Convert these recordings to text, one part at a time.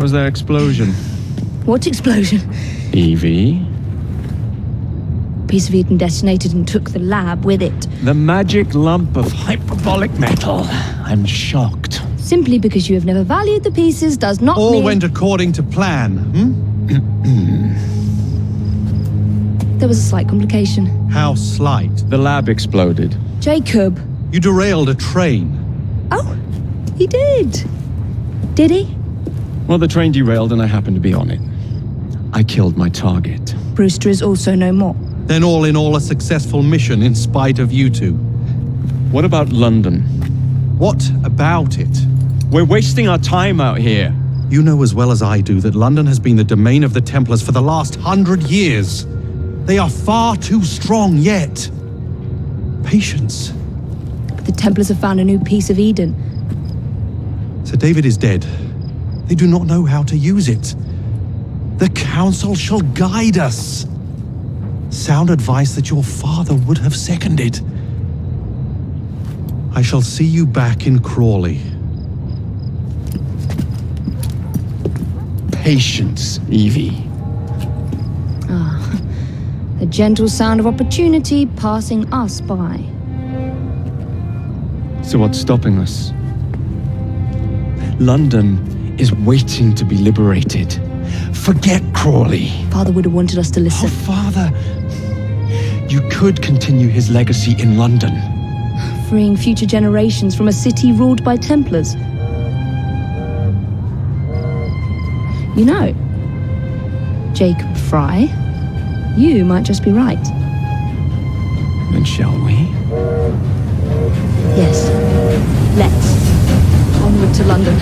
was that explosion? What explosion? Evie? Piece of Eden detonated and took the lab with it. The magic lump of hyperbolic metal. I'm shocked. Simply because you have never valued the pieces does not mean... All went according to plan, There was a slight complication. How slight? The lab exploded. Jacob. You derailed a train. Oh, he did. Did he? Well, the train derailed and I happened to be on it. I killed my target. Brewster is also no more. Then all in all a successful mission in spite of you two. What about London? What about it? We're wasting our time out here. You know as well as I do that London has been the domain of the Templars for the last 100 years. They are far too strong yet. Patience. The Templars have found a new piece of Eden. Sir David is dead. They do not know how to use it. The Council shall guide us. Sound advice that your father would have seconded. I shall see you back in Crawley. Patience, Evie. The gentle sound of opportunity passing us by. So what's stopping us? London is waiting to be liberated. Forget Crawley. Father would have wanted us to listen. Oh, Father. You could continue his legacy in London. Freeing future generations from a city ruled by Templars. You know, Jacob Frye, you might just be right. Then shall we? Yes. Let's. Onward to London.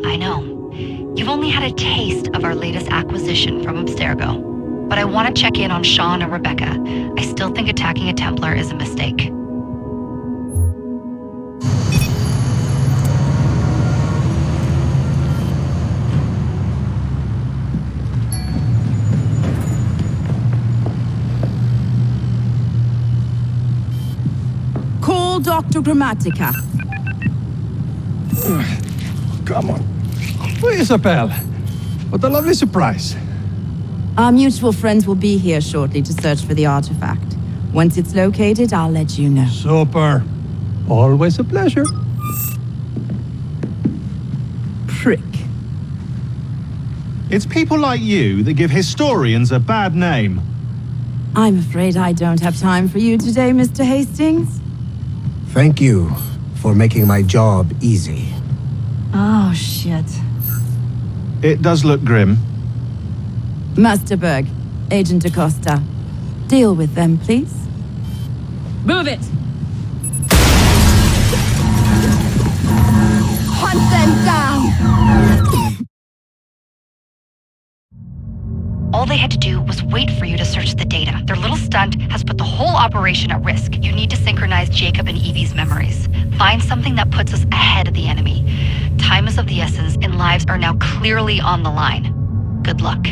I know. You've only had a taste of our latest acquisition from Abstergo. But I want to check in on Sean and Rebecca. I still think attacking a Templar is a mistake. Call Dr. Grammatica. Come on. Isabel. What a lovely surprise. Our mutual friends will be here shortly to search for the artifact. Once it's located, I'll let you know. Super. Always a pleasure. Prick. It's people like you that give historians a bad name. I'm afraid I don't have time for you today, Mr. Hastings. Thank you for making my job easy. Oh, shit. It does look grim. Master Berg, Agent Acosta. Deal with them, please. Move it! Hunt them down! All they had to do was wait for you to search the data. Their little stunt has put the whole operation at risk. You need to synchronize Jacob and Evie's memories. Find something that puts us ahead of the enemy. Time is of the essence, and lives are now clearly on the line. Good luck.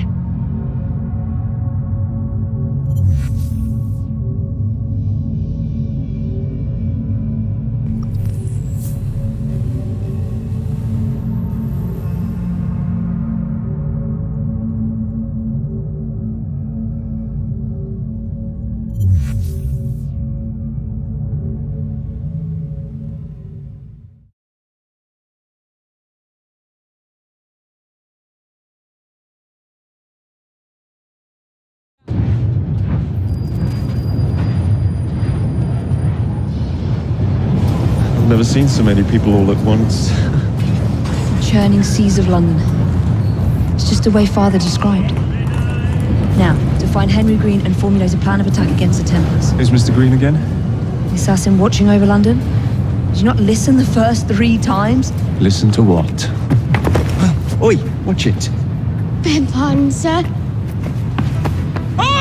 I've never seen so many people all at once. Churning seas of London. It's just the way Father described. Now, to find Henry Green and formulate a plan of attack against the Templars. Is Mr. Green again? The assassin watching over London? Did you not listen the first 3 times? Listen to what? Oi, watch it. Beg pardon, sir.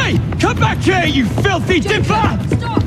Hey! Come back here, you filthy Templar! Stop!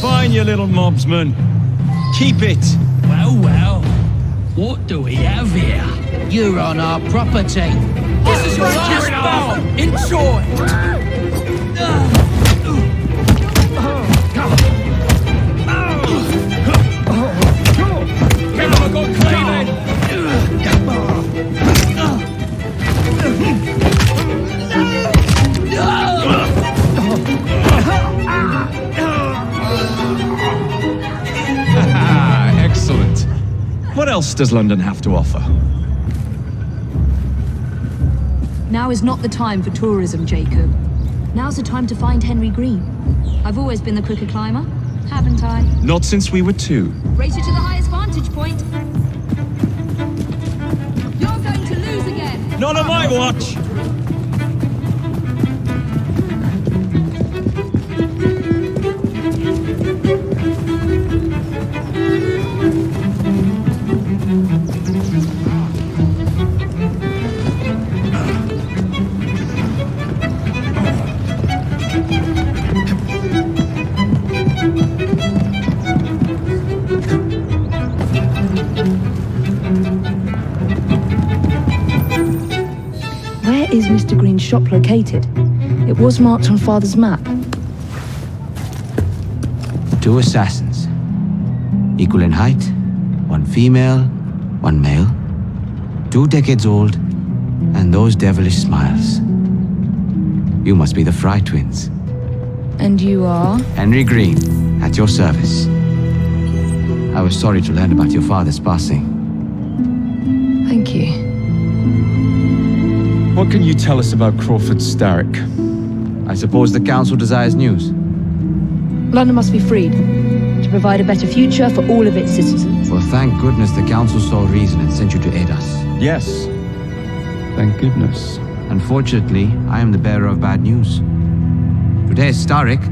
Fine, you little mobsman. Keep it. Well, well. What do we have here? You're on our property. This is your last bout. Enjoy. Excellent. What else does London have to offer? Now is not the time for tourism, Jacob. Now's the time to find Henry Green. I've always been the quicker climber, haven't I? Not since we were 2. Race you to the highest vantage point. You're going to lose again. Not on my watch! Where is Mr. Green's shop located? It was marked on Father's map. 2 assassins. Equal in height, 1 female, 1 male. 2 decades old, and those devilish smiles. You must be the Frye twins. And you are? Henry Green, at your service. I was sorry to learn about your father's passing. Thank you. What can you tell us about Crawford Starrick? I suppose the council desires news. London must be freed to provide a better future for all of its citizens. Well, thank goodness the council saw reason and sent you to aid us. Yes. Thank goodness. Unfortunately, I am the bearer of bad news. Today, Starrick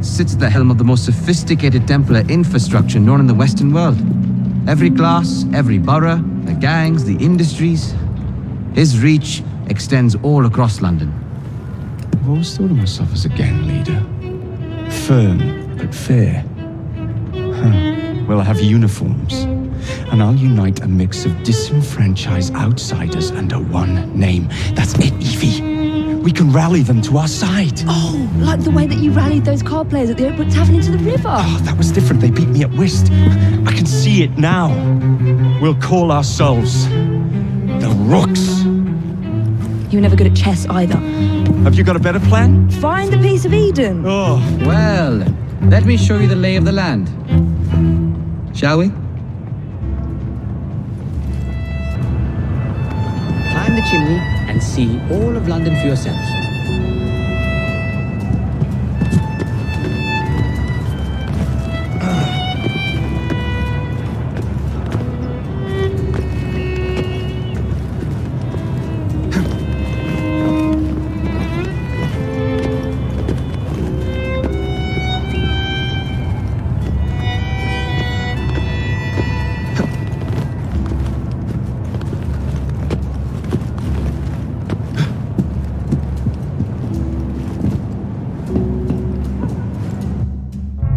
sits at the helm of the most sophisticated Templar infrastructure known in the Western world. Every class, every borough, the gangs, the industries. His reach extends all across London. I've always thought of myself as a gang leader. Firm, but fair. Well, I have uniforms. And I'll unite a mix of disenfranchised outsiders under one name. That's it, Evie. We can rally them to our side. Oh, like the way that you rallied those card players at the Oakwood Tavern into the river. Oh, that was different. They beat me at whist. I can see it now. We'll call ourselves the Rooks. You were never good at chess either. Have you got a better plan? Find the piece of Eden. Oh. Well, let me show you the lay of the land. Shall we? Climb the chimney and see all of London for yourself.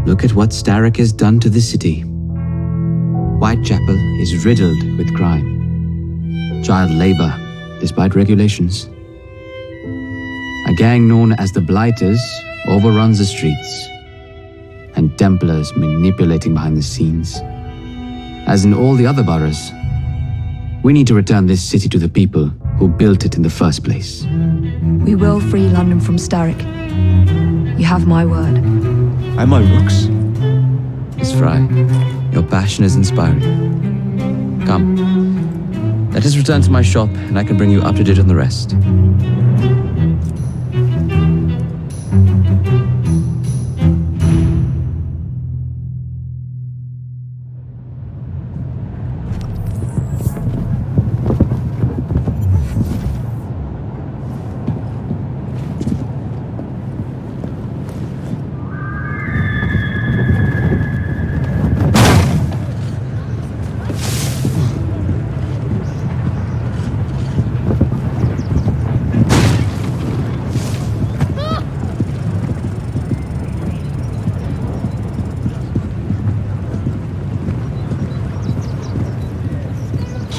Look at what Starrick has done to the city. Whitechapel is riddled with crime. Child labor, despite regulations. A gang known as the Blighters overruns the streets, and Templars manipulating behind the scenes. As in all the other boroughs, we need to return this city to the people who built it in the first place. We will free London from Starrick. You have my word. Am I Rooks? Miss Frye, your passion is inspiring. Come, let us return to my shop and I can bring you up to date on the rest.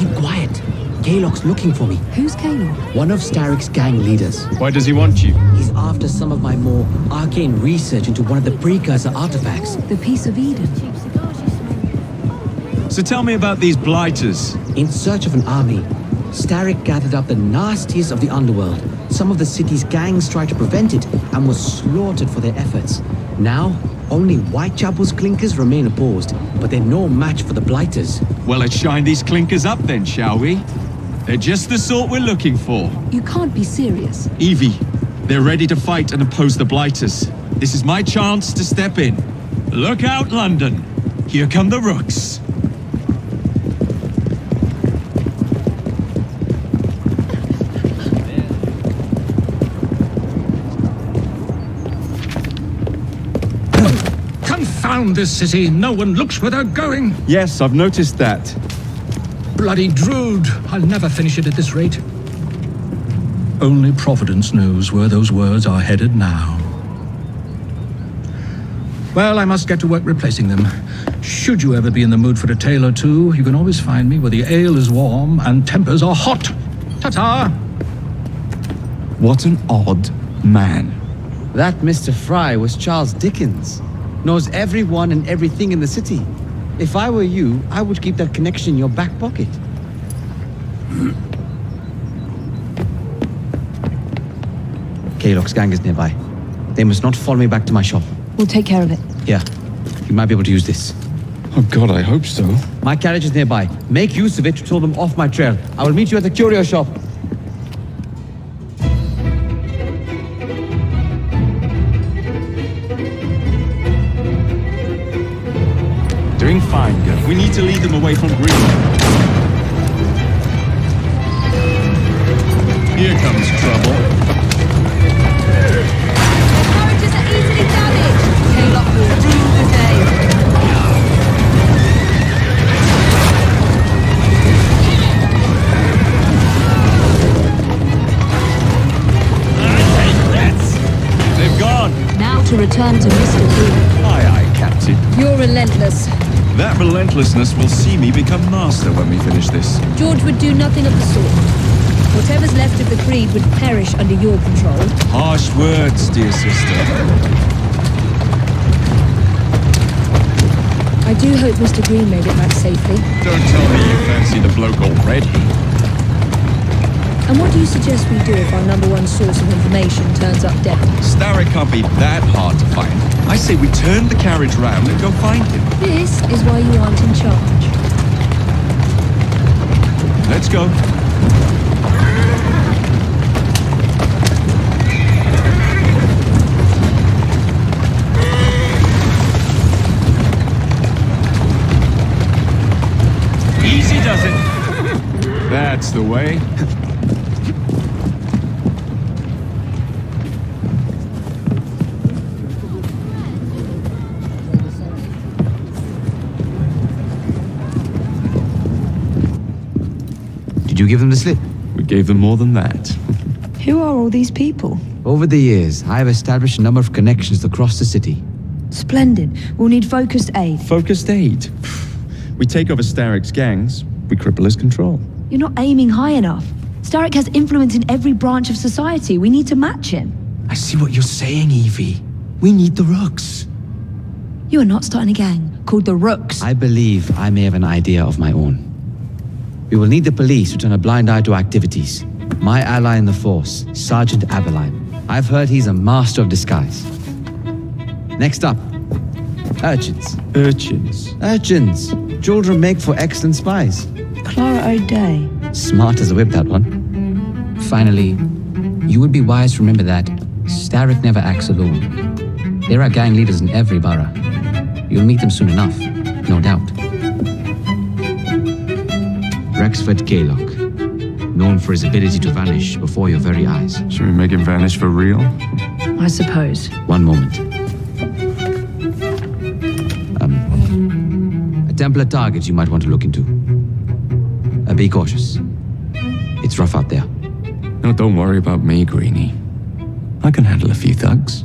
Keep quiet. Kaylock's looking for me. Who's Kaylock? One of Starrick's gang leaders. Why does he want you? He's after some of my more arcane research into one of the precursor artifacts. The Piece of Eden. So tell me about these blighters. In search of an army, Starrick gathered up the nastiest of the underworld. Some of the city's gangs tried to prevent it and were slaughtered for their efforts. Now, only Whitechapel's clinkers remain opposed, but they're no match for the blighters. Well, let's shine these clinkers up then, shall we? They're just the sort we're looking for. You can't be serious. Evie, they're ready to fight and oppose the blighters. This is my chance to step in. Look out, London. Here come the rooks. Confound this city. No one looks where they're going. Yes, I've noticed that. Bloody Drood. I'll never finish it at this rate. Only Providence knows where those words are headed now. Well, I must get to work replacing them. Should you ever be in the mood for a tale or two, you can always find me where the ale is warm and tempers are hot. Ta-ta! What an odd man. That Mr. Frye was Charles Dickens. Knows everyone and everything in the city. If I were you, I would keep that connection in your back pocket. Kaylock's gang is nearby. They must not follow me back to my shop. We'll take care of it. Here, you might be able to use this. Oh God, I hope so. My carriage is nearby. Make use of it to throw them off my trail. I will meet you at the curio shop. Doing fine, girl. We need to lead them away from Green. Here comes trouble. Carriages are easily damaged. Kaylock will rule the day. They've gone. Now to return to Mr. Green. Aye, aye, Captain. You're relentless. That relentlessness will see me become master when we finish this. George would do nothing of the sort. Whatever's left of the Creed would perish under your control. Harsh words, dear sister. I do hope Mr. Green made it back safely. Don't tell me you fancy the bloke already. And what do you suggest we do if our #1 source of information turns up dead? Starrick can't be that hard to find. I say we turn the carriage round and go find him. This is why you aren't in charge. Let's go. Easy does it. That's the way. Did you give them the slip? We gave them more than that. Who are all these people? Over the years, I have established a number of connections across the city. Splendid. We'll need focused aid. Focused aid. We take over Starrick's gangs, we cripple his control. You're not aiming high enough. Starrick has influence in every branch of society. We need to match him. I see what you're saying, Evie. We need the rooks. You are not starting a gang called the Rooks. I believe I may have an idea of my own. We will need the police to turn a blind eye to activities. My ally in the force, Sergeant Abeline. I've heard he's a master of disguise. Next up, urchins. Urchins. Urchins. Children make for excellent spies. Clara O'Day. Smart as a whip, that one. Finally, you would be wise to remember that Starrick never acts alone. There are gang leaders in every borough. You'll meet them soon enough, no doubt. Rexford Kaylock, known for his ability to vanish before your very eyes. Should we make him vanish for real? I suppose. One moment. A Templar target you might want to look into. Be cautious. It's rough out there. No, don't worry about me, Greenie. I can handle a few thugs.